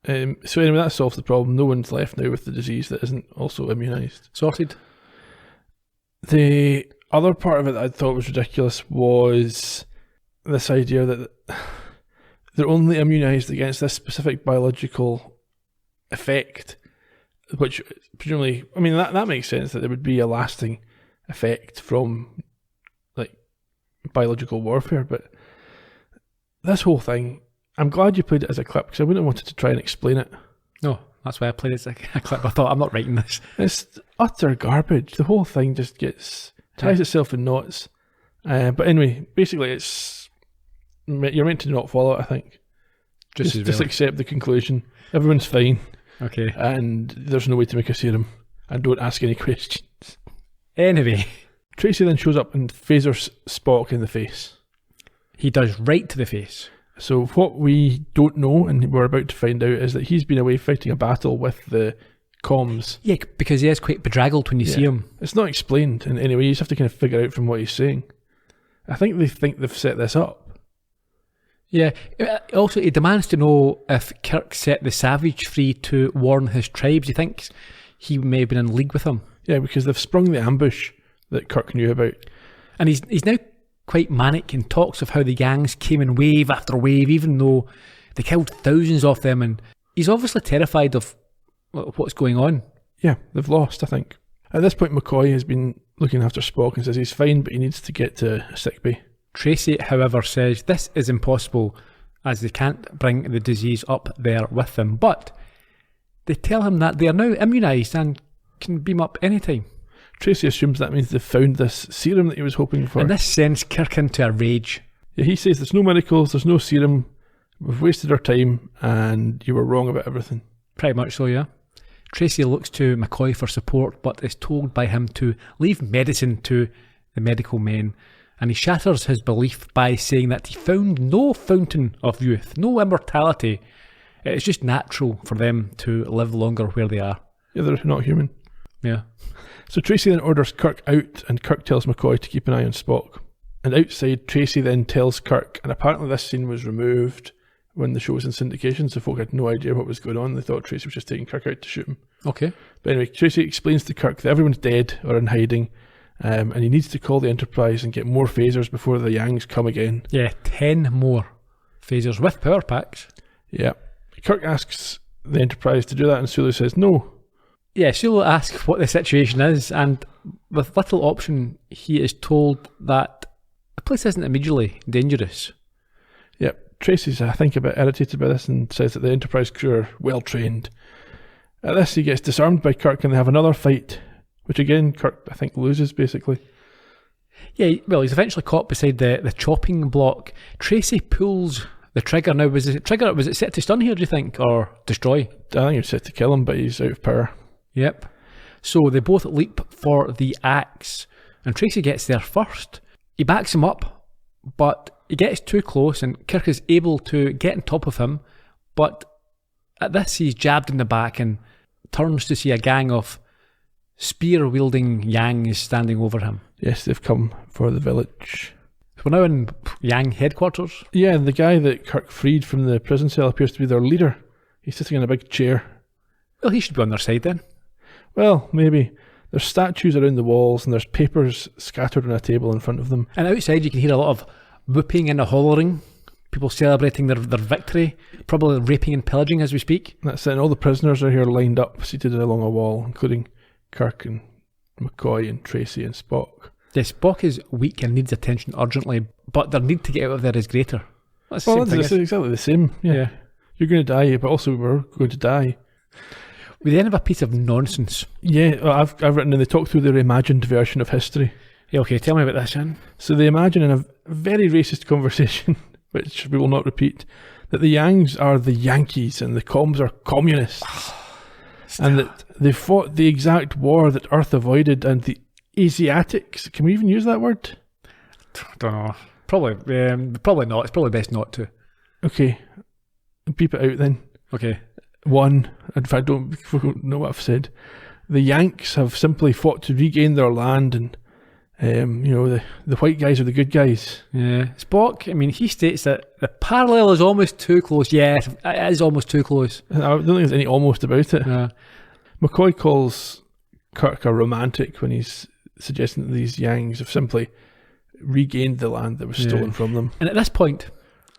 So anyway, that solves the problem. No one's left now with the disease that isn't also immunised. Sorted. The other part of it that I thought was ridiculous was this idea that they're only immunised against this specific biological effect, which presumably, I mean, that makes sense that there would be a lasting effect from biological warfare, but this whole thing, I'm glad you played it as a clip because I wouldn't have wanted to try and explain it. No, that's why I played it as a clip. I thought, I'm not writing this. It's utter garbage. The whole thing just ties itself in knots. But anyway, basically you're meant to not follow it, I think. Just accept the conclusion. Everyone's fine. Okay. And there's no way to make a serum. And don't ask any questions. Anyway. Tracy then shows up and phasers Spock in the face. He does right to the face. So what we don't know, and we're about to find out, is that he's been away fighting a battle with the comms. Yeah, because he is quite bedraggled when you see him. It's not explained in any way. You just have to kind of figure out from what he's saying. I think they've set this up. Yeah. Also, he demands to know if Kirk set the Savage free to warn his tribes. He thinks he may have been in league with him. Yeah, because they've sprung the ambush that Kirk knew about. And he's now quite manic and talks of how the gangs came in wave after wave, even though they killed thousands of them. And he's obviously terrified of what's going on. Yeah, they've lost, I think. At this point, McCoy has been looking after Spock and says he's fine, but he needs to get to sickbay. Tracy, however, says this is impossible as they can't bring the disease up there with them. But they tell him that they are now immunised and can beam up anytime. Tracy assumes that means they've found this serum that he was hoping for. And this sends Kirk into a rage. Yeah, he says there's no miracles, there's no serum, we've wasted our time and you were wrong about everything. Pretty much so, yeah. Tracy looks to McCoy for support, but is told by him to leave medicine to the medical men, and he shatters his belief by saying that he found no fountain of youth, no immortality. It's just natural for them to live longer where they are. Yeah, they're not human. Yeah. So Tracy then orders Kirk out, and Kirk tells McCoy to keep an eye on Spock. And outside, Tracy then tells Kirk, and apparently this scene was removed when the show was in syndication, so folk had no idea what was going on. They thought Tracy was just taking Kirk out to shoot him. Okay. But anyway, Tracy explains to Kirk that everyone's dead or in hiding, and he needs to call the Enterprise and get more phasers before the Yangs come again. Yeah, 10 more phasers with power packs. Yeah. Kirk asks the Enterprise to do that, and Sulu says no. Yeah, Sulu asks what the situation is, and with little option, he is told that the place isn't immediately dangerous. Yep. Tracy's, I think, a bit irritated by this and says that the Enterprise crew are well trained. At this, he gets disarmed by Kirk and they have another fight, which again, Kirk, I think, loses, basically. Yeah, well, he's eventually caught beside the chopping block. Tracy pulls the trigger. Now, was it set to stun here, do you think, or destroy? I think it's set to kill him, but he's out of power. Yep. So they both leap for the axe, and Tracy gets there first. He backs him up, but he gets too close, and Kirk is able to get on top of him, but at this he's jabbed in the back and turns to see a gang of spear-wielding Yangs standing over him. Yes, they've come for the village. We're now in Yang headquarters. Yeah, and the guy that Kirk freed from the prison cell appears to be their leader. He's sitting in a big chair. Well, he should be on their side then. Well, maybe. There's statues around the walls and there's papers scattered on a table in front of them. And outside you can hear a lot of whooping and a hollering. People celebrating their victory. Probably raping and pillaging as we speak. That's it. And all the prisoners are here lined up, seated along a wall, including Kirk and McCoy and Tracy and Spock. Yeah, Spock is weak and needs attention urgently, but their need to get out of there is greater. That's exactly the same. Yeah. You're going to die, but also we're going to die. We then have a piece of nonsense. Yeah, well, I've written and they talk through their imagined version of history. Yeah, okay, tell me about this, Jan. So they imagine in a very racist conversation, which we will not repeat, that the Yangs are the Yankees and the Coms are communists. And that they fought the exact war that Earth avoided, and the Asiatics, can we even use that word? Don't know. Probably not. It's probably best not to. Okay. Beep it out then. Okay. One, if I don't know what I've said, the Yanks have simply fought to regain their land, and the white guys are the good guys. Yeah. Spock, I mean, he states that the parallel is almost too close. Yeah, it is almost too close. I don't think there's any almost about it. Yeah. McCoy calls Kirk a romantic when he's suggesting that these Yangs have simply regained the land that was stolen from them. And at this point,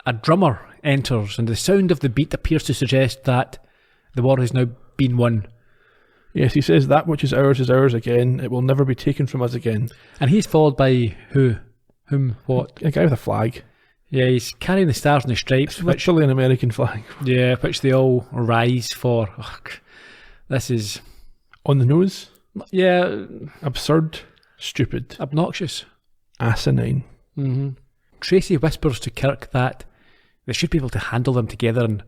a drummer enters, and the sound of the beat appears to suggest that the war has now been won. Yes, he says that which is ours again. It will never be taken from us again. And he's followed by who? Whom? What? A guy with a flag. Yeah, he's carrying the Stars and the Stripes. It's literally an American flag. Yeah, which they all rise for. Ugh, this is... On the nose. Yeah. Absurd. Stupid. Obnoxious. Asinine. Mm-hmm. Tracy whispers to Kirk that they should be able to handle them together and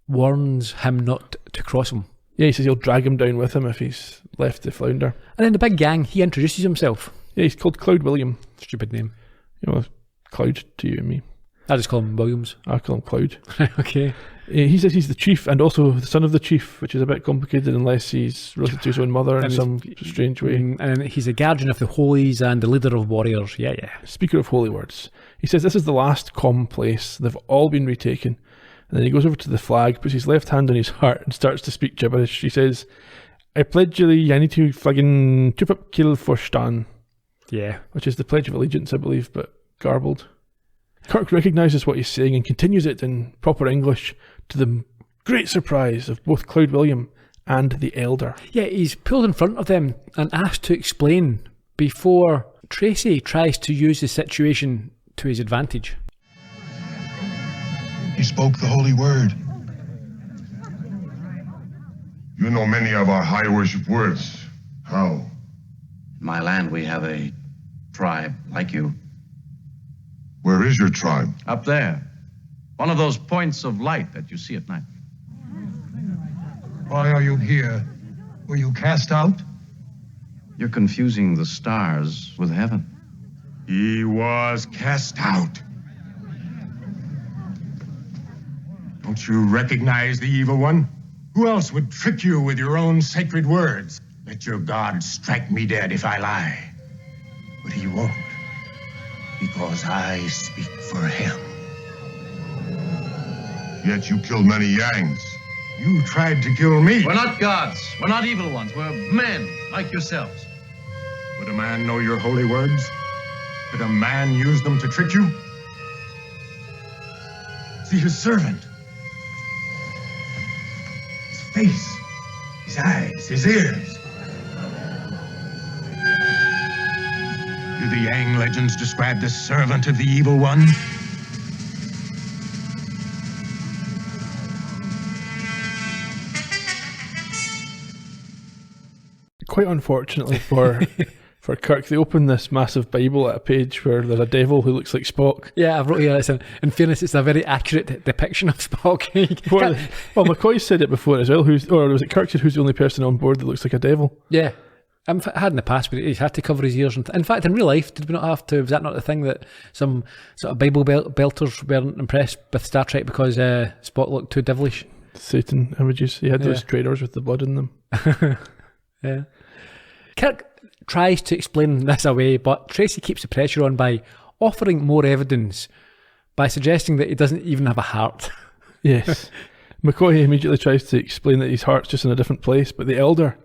warns him not to cross him. Yeah, he says he'll drag him down with him if he's left to flounder. And then the big gang, he introduces himself. Yeah, he's called Cloud William. Stupid name. You know, Cloud to you and me. I just call him Williams. I call him Cloud. Okay. He says he's the chief and also the son of the chief, which is a bit complicated unless he's related to his own mother in some strange way. And he's a guardian of the holies and the leader of warriors. Yeah. Speaker of holy words. He says this is the last com place. They've all been retaken. And then he goes over to the flag, puts his left hand on his heart and starts to speak gibberish. He says, I pledge you I need to flaggin tup kill for Stan. Yeah. Which is the Pledge of Allegiance, I believe, but garbled. Kirk recognises what he's saying and continues it in proper English to the great surprise of both Cloud William and the Elder. Yeah, he's pulled in front of them and asked to explain before Tracy tries to use the situation to his advantage. He spoke the holy word. You know many of our high worship words. How? In my land, we have a tribe like you. Where is your tribe? Up there. One of those points of light that you see at night. Why are you here? Were you cast out? You're confusing the stars with heaven. He was cast out. Don't you recognize the evil one? Who else would trick you with your own sacred words? Let your God strike me dead if I lie. But he won't, because I speak for him. Yet you killed many Yangs. You tried to kill me. We're not gods. We're not evil ones. We're men, like yourselves. Would a man know your holy words? Could a man use them to trick you? See his servant. His face, his eyes, his ears. Do the Yang legends describe the servant of the evil one? Quite unfortunately for Kirk, they open this massive Bible at a page where there's a devil who looks like Spock. Yeah, I've wrote here, in fairness, it's a very accurate depiction of Spock. Well, McCoy said it before as well, or was it Kirk said who's the only person on board that looks like a devil? Yeah. I had in the past, but he's had to cover his ears. In fact, in real life, did we not have to? Was that not the thing that some sort of Bible belters weren't impressed with Star Trek because Spock looked too devilish? Satan images. He had those trainers with the blood in them. Yeah. Kirk tries to explain this away, but Tracy keeps the pressure on by offering more evidence, by suggesting that he doesn't even have a heart. Yes. McCoy immediately tries to explain that his heart's just in a different place, but the Elder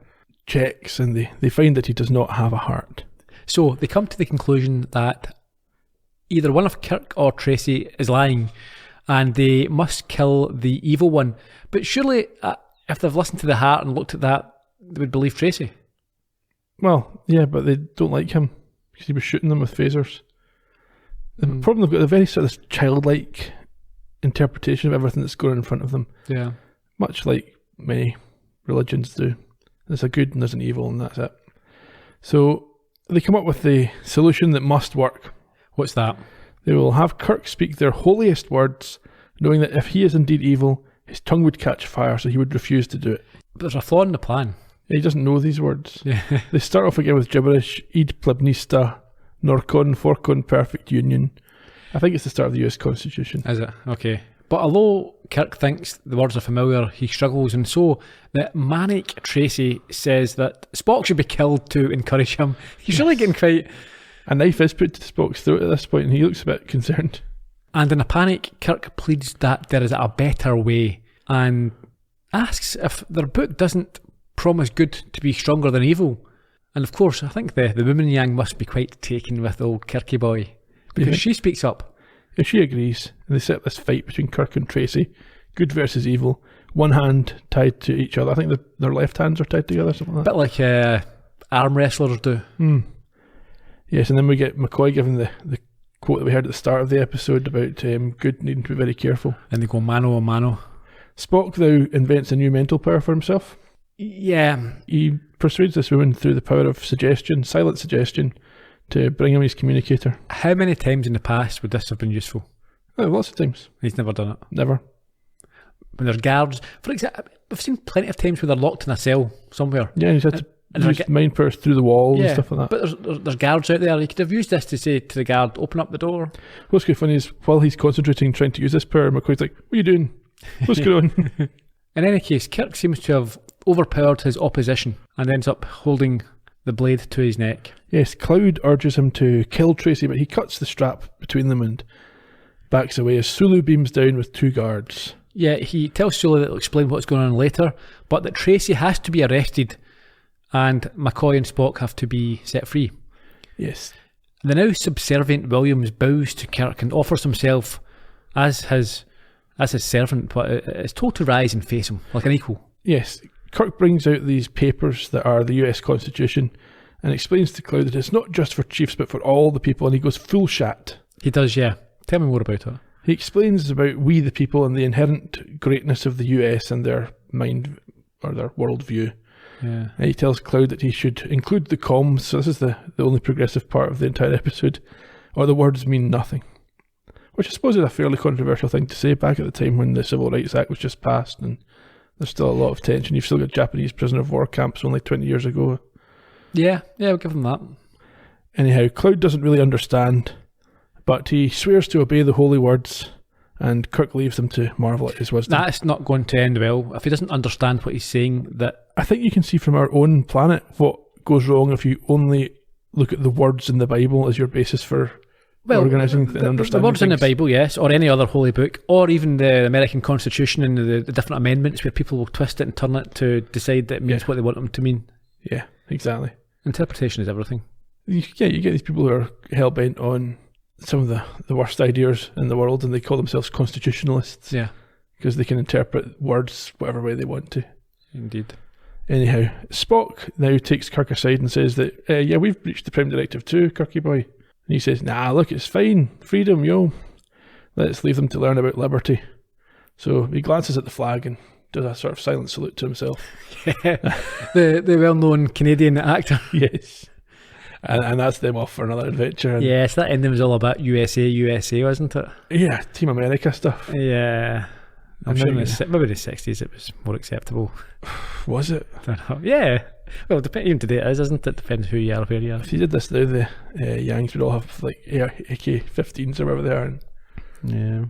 checks and they find that he does not have a heart. So they come to the conclusion that either one of Kirk or Tracy is lying and they must kill the evil one. But surely if they've listened to the heart and looked at that, they would believe Tracy. Well, yeah, but they don't like him because he was shooting them with phasers. The problem, they've got a very sort of childlike interpretation of everything that's going on in front of them. Yeah. Much like many religions do. There's a good and there's an evil and that's it. So they come up with the solution that must work. What's that? They will have Kirk speak their holiest words, knowing that if he is indeed evil, his tongue would catch fire, so he would refuse to do it. But there's a flaw in the plan. He doesn't know these words. Yeah. They start off again with gibberish, id plebnista, norcon forcon perfect union. I think it's the start of the US Constitution. Is it? Okay. But although Kirk thinks the words are familiar, he struggles, and so the manic Tracy says that Spock should be killed to encourage him. He's really getting quite... A knife is put to Spock's throat at this point, and he looks a bit concerned. And in a panic, Kirk pleads that there is a better way, and asks if their book doesn't promise good to be stronger than evil. And of course, I think the woman Yang must be quite taken with old Kirky boy, because she speaks up. If she agrees, and they set up this fight between Kirk and Tracy, good versus evil, one hand tied to each other. I think their left hands are tied together, something like that. A bit like arm wrestlers do. Yes, and then we get McCoy giving the quote that we heard at the start of the episode about good needing to be very careful. And they go mano a mano. Spock now invents a new mental power for himself. Yeah. He persuades this woman through the power of suggestion, silent suggestion, to bring him his communicator. How many times in the past would this have been useful? Oh, lots of times. He's never done it. Never. When there's guards, for example, we've seen plenty of times where they're locked in a cell somewhere. Yeah, he's had to use mind powers through the walls and stuff like that. But there's guards out there. He could have used this to say to the guard, open up the door. What's quite funny is while he's concentrating trying to use this power, McCoy's like, what are you doing? What's going on? In any case, Kirk seems to have overpowered his opposition and ends up holding the blade to his neck. Yes, Cloud urges him to kill Tracy, but he cuts the strap between them and backs away as Sulu beams down with two guards. Yeah, he tells Sulu that he'll explain what's going on later, but that Tracy has to be arrested and McCoy and Spock have to be set free. Yes. The now subservient Williams bows to Kirk and offers himself as his servant, but is told to rise and face him like an equal. Yes. Kirk brings out these papers that are the US Constitution and explains to Cloud that it's not just for chiefs but for all the people, and he goes full shat. He does, yeah. Tell me more about it. He explains about we the people and the inherent greatness of the US and their mind or their worldview. Yeah. And he tells Cloud that he should include the comms, so this is the only progressive part of the entire episode, or the words mean nothing. Which I suppose is a fairly controversial thing to say back at the time when the Civil Rights Act was just passed and There's still a lot of tension. You've still got Japanese prisoner of war camps only 20 years ago. Yeah, I'll give him that. Anyhow, Cloud doesn't really understand, but he swears to obey the holy words, and Kirk leaves them to marvel at his wisdom. That's not going to end well. If he doesn't understand what he's saying, that... I think you can see from our own planet what goes wrong if you only look at the words in the Bible as your basis for organising and understanding the words things. in the Bible, yes, or any other holy book, or even the American Constitution and the different amendments where people will twist it and turn it to decide that it means what they want them to mean. Yeah, exactly. Interpretation is everything. You get these people who are hell-bent on some of the worst ideas in the world, and they call themselves constitutionalists. Yeah. Because they can interpret words whatever way they want to. Indeed. Anyhow, Spock now takes Kirk aside and says that, we've breached the Prime Directive too, Kirky boy. And he says, nah, look, it's fine. Freedom, yo. Let's leave them to learn about liberty. So he glances at the flag and does a sort of silent salute to himself. Yeah. the well-known Canadian actor. Yes. And that's them off for another adventure. And yes, that ending was all about USA, wasn't it? Yeah, Team America stuff. Yeah. I'm sure maybe the 60s it was more acceptable. Was it? I don't know. Yeah. Well, even today it is, isn't it? Depends who you are, where you are. If you did this now, the Yangs would all have like AK-15s or whatever they are. Yeah.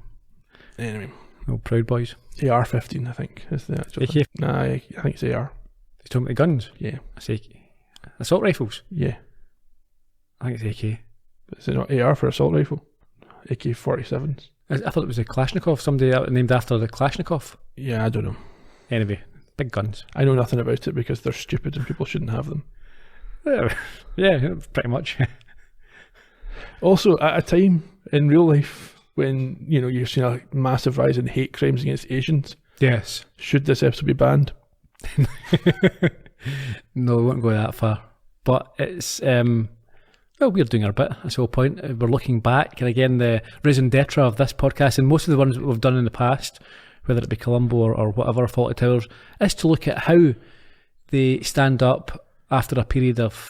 Anyway. Oh, Proud Boys. AR-15, I think, is the actual AK? thing. Nah, I think it's AR. You talking about the guns? Yeah. That's AK. Assault rifles? Yeah. I think it's AK. Is it not AR for assault rifle? AK-47s. I thought it was a Kalashnikov, somebody named after the Kalashnikov. Yeah, I don't know. Anyway, big guns. I know nothing about it because they're stupid and people shouldn't have them. Yeah, pretty much. Also, at a time in real life when, you're seeing a massive rise in hate crimes against Asians. Yes. Should this episode be banned? No, we won't go that far. But it's... we're doing our bit. That's the whole point. We're looking back, and again, the raison d'etre of this podcast, and most of the ones that we've done in the past, whether it be Columbo or whatever, Fawlty Towers, is to look at how they stand up after a period of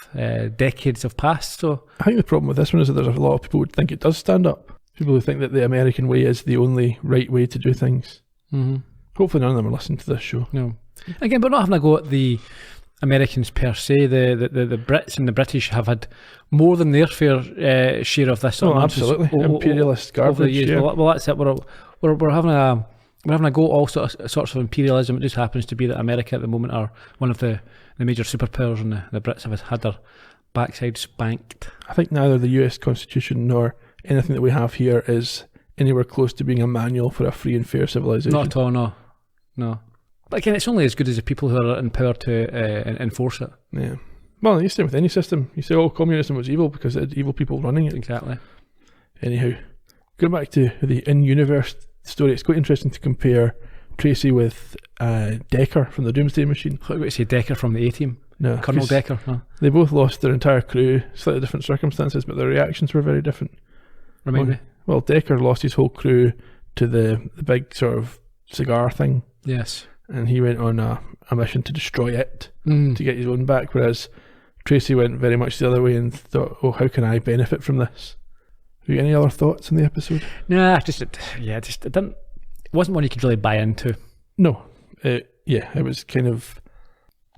decades have passed. So I think the problem with this one is that there's a lot of people who think it does stand up. People who think that the American way is the only right way to do things. Mm-hmm. Hopefully none of them are listening to this show. No. Again, we're not having a go at the Americans per se. The Brits and the British have had more than their fair share of this. Oh, absolutely. Imperialist garbage. Over the years. Yeah. Well, that's it. We're having a go at all sorts of imperialism. It just happens to be that America at the moment are one of the major superpowers, and the Brits have had their backside spanked. I think neither the US Constitution nor anything that we have here is anywhere close to being a manual for a free and fair civilization. Not at all, no. But again, it's only as good as the people who are in power to enforce it. Yeah. Well, you say with any system. You say, communism was evil because it had evil people running it. Exactly. Anyhow, going back to the in-universe story, it's quite interesting to compare Tracy with Decker from the Doomsday Machine. I thought you were going to say Decker from the A-Team. No. Colonel Decker. No. They both lost their entire crew, slightly different circumstances, but their reactions were very different. Remind me. Well, Decker lost his whole crew to the big sort of cigar thing. Yes. And he went on a mission to destroy it to get his own back, whereas Tracy went very much the other way and thought, how can I benefit from this? Have you got any other thoughts on the episode? Nah, it wasn't one you could really buy into. No. It was kind of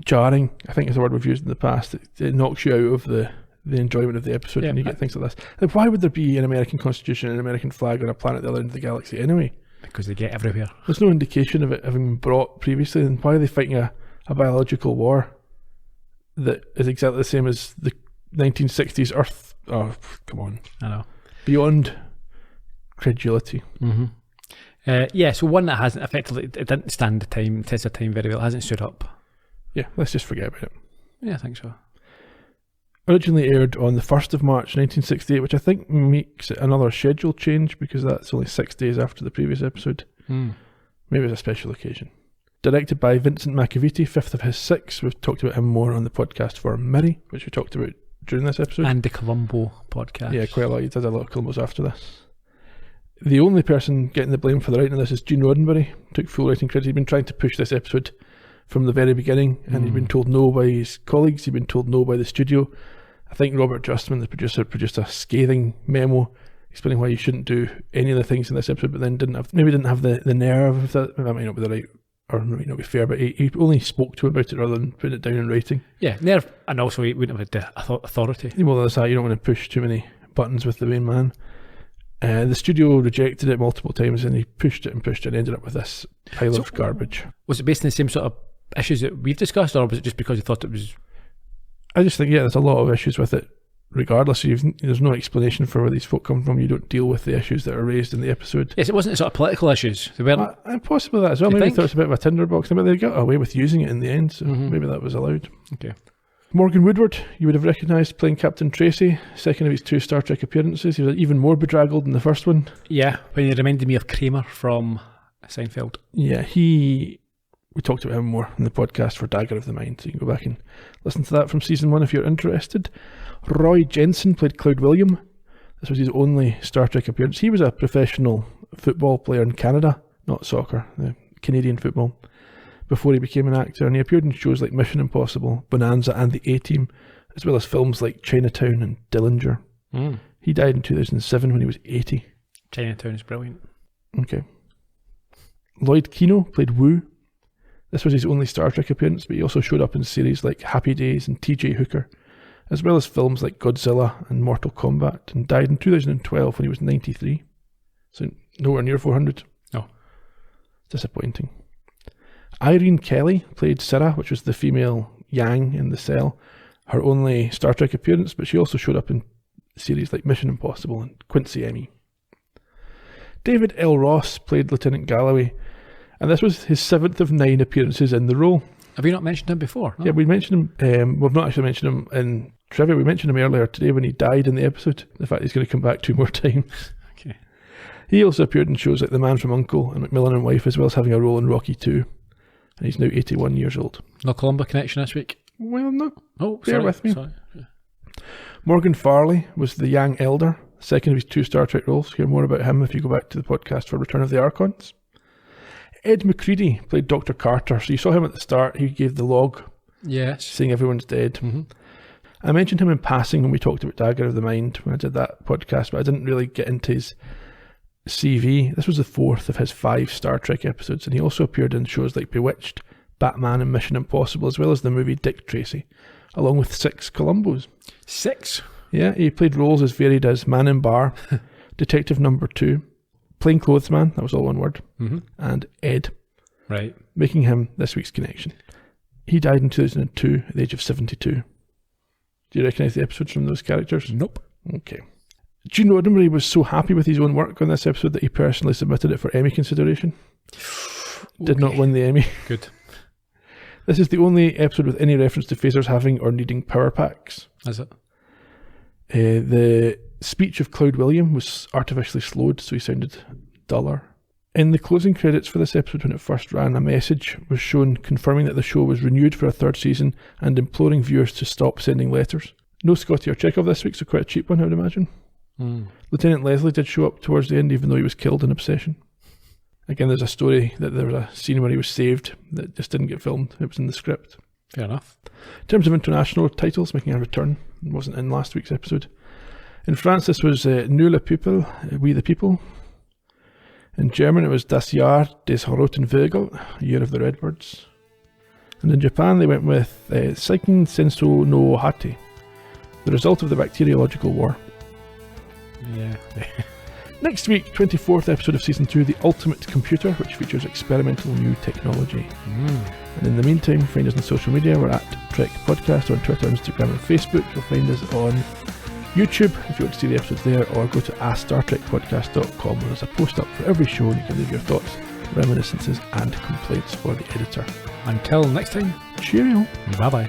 jarring, I think is the word we've used in the past. It knocks you out of the enjoyment of the episode when you get things like this. Like, why would there be an American Constitution and an American flag on a planet the other end of the galaxy anyway? Because they get everywhere. There's no indication of it having been brought previously, and why are they fighting a biological war that is exactly the same as the 1960s Earth? Oh, come on. I know. Beyond credulity. Mm-hmm. So one that hasn't effectively, it didn't stand the test of time very well. It hasn't stood up. Yeah, let's just forget about it. Yeah, I think so. Originally aired on the 1st of March 1968, which I think makes it another schedule change because that's only 6 days after the previous episode. Maybe it's a special occasion. Directed by Vincent Mccready, 5th of his 6. We've talked about him more on the podcast for Miri, which we talked about during this episode. And the Columbo podcast. Yeah, quite a lot. He did a lot of Columbos after this. The only person getting the blame for the writing of this is Gene Roddenberry. Took full writing credit. He'd been trying to push this episode from the very beginning, and he'd been told no by his colleagues, he'd been told no by the studio. I think Robert Justman, the producer, produced a scathing memo explaining why you shouldn't do any of the things in this episode, but then didn't have the nerve, that might not be the right or might not be fair, but he only spoke to him about it rather than putting it down in writing. Yeah, and also he wouldn't have had the authority. Well, that's that. You don't want to push too many buttons with the main man. The studio rejected it multiple times, and he pushed it and ended up with this pile of garbage. Was it based on the same sort of issues that we've discussed, or was it just because he thought it was... I just think, there's a lot of issues with it. Regardless, there's no explanation for where these folk come from. You don't deal with the issues that are raised in the episode. Yes, it wasn't the sort of political issues. They weren't... And possibly that as well. Maybe they thought it was a bit of a tinderbox, but they got away with using it in the end, so maybe that was allowed. Okay. Morgan Woodward, you would have recognised playing Captain Tracy, second of his 2 Star Trek appearances. He was even more bedraggled than the first one. Yeah, when he reminded me of Kramer from Seinfeld. Yeah, we talked about him more in the podcast for Dagger of the Mind, so you can go back and listen to that from season 1 if you're interested. Roy Jensen played Cloud William. This was his only Star Trek appearance. He was a professional football player in Canada, not soccer, the Canadian football, before he became an actor, and he appeared in shows like Mission Impossible, Bonanza and The A-Team, as well as films like Chinatown and Dillinger. He died in 2007 when he was 80. Chinatown is brilliant. Okay. Lloyd Kino played Wu. This was his only Star Trek appearance, but he also showed up in series like Happy Days and T.J. Hooker, as well as films like Godzilla and Mortal Kombat, and died in 2012 when he was 93. So nowhere near 400. No. Disappointing. Irene Kelly played Sarah, which was the female Yang in The Cell. Her only Star Trek appearance, but she also showed up in series like Mission Impossible and Quincy M.E. David L. Ross played Lieutenant Galloway, and this was his 7th of 9 appearances in the role. Have you not mentioned him before? No? Yeah, we mentioned him. We've not actually mentioned him in trivia. We mentioned him earlier today when he died in the episode. The fact he's going to come back 2 more times. Okay. He also appeared in shows like The Man from U.N.C.L.E. and Macmillan and Wife, as well as having a role in Rocky 2. And he's now 81 years old. No Columbo connection this week? Well, no. Oh, bear with me. Sorry. Morgan Farley was the Yang Elder, second of his 2 Star Trek roles. Hear more about him if you go back to the podcast for Return of the Archons. Ed Mccready played Dr. Carter. So you saw him at the start. He gave the log, yes, saying everyone's dead. I mentioned him in passing when we talked about Dagger of the Mind when I did that podcast, but I didn't really get into his CV. This was the 4th of his 5 Star Trek episodes, and he also appeared in shows like Bewitched, Batman and Mission Impossible, as well as the movie Dick Tracy, along with 6 Columbos. 6? Yeah, he played roles as varied as Man in Bar, Detective Number 2, Plainclothesman, that was all one word, and Ed, right, making him this week's connection. He died in 2002 at the age of 72. Do you recognise the episodes from those characters? Nope. Okay. Gene Roddenberry was so happy with his own work on this episode that he personally submitted it for Emmy consideration. Did not win the Emmy. Good. This is the only episode with any reference to phasers having or needing power packs. Is it? The speech of Cloud William was artificially slowed, so he sounded duller. In the closing credits for this episode when it first ran, a message was shown confirming that the show was renewed for a 3rd season and imploring viewers to stop sending letters. No Scotty or Chekhov this week, so quite a cheap one, I would imagine. Lieutenant Leslie did show up towards the end, even though he was killed in Obsession. Again, there's a story that there was a scene where he was saved that just didn't get filmed. It was in the script. Fair enough. In terms of international titles making a return, it wasn't in last week's episode. In France, this was Nous le Peuple, We the People. In German, it was Das Jahr des Roten Vögel, Year of the Redbirds. And in Japan, they went with Seiken Senso no Hate, the result of the bacteriological war. Yeah. Next week, 24th episode of Season 2, The Ultimate Computer, which features experimental new technology. And in the meantime, find us on social media. We're at Trek Podcast on Twitter, Instagram and Facebook. You'll find us on YouTube if you want to see the episodes there, or go to AskStarTrekPodcast.com where there's a post up for every show and you can leave your thoughts, reminiscences and complaints for the editor. Until next time, cheerio. Bye-bye.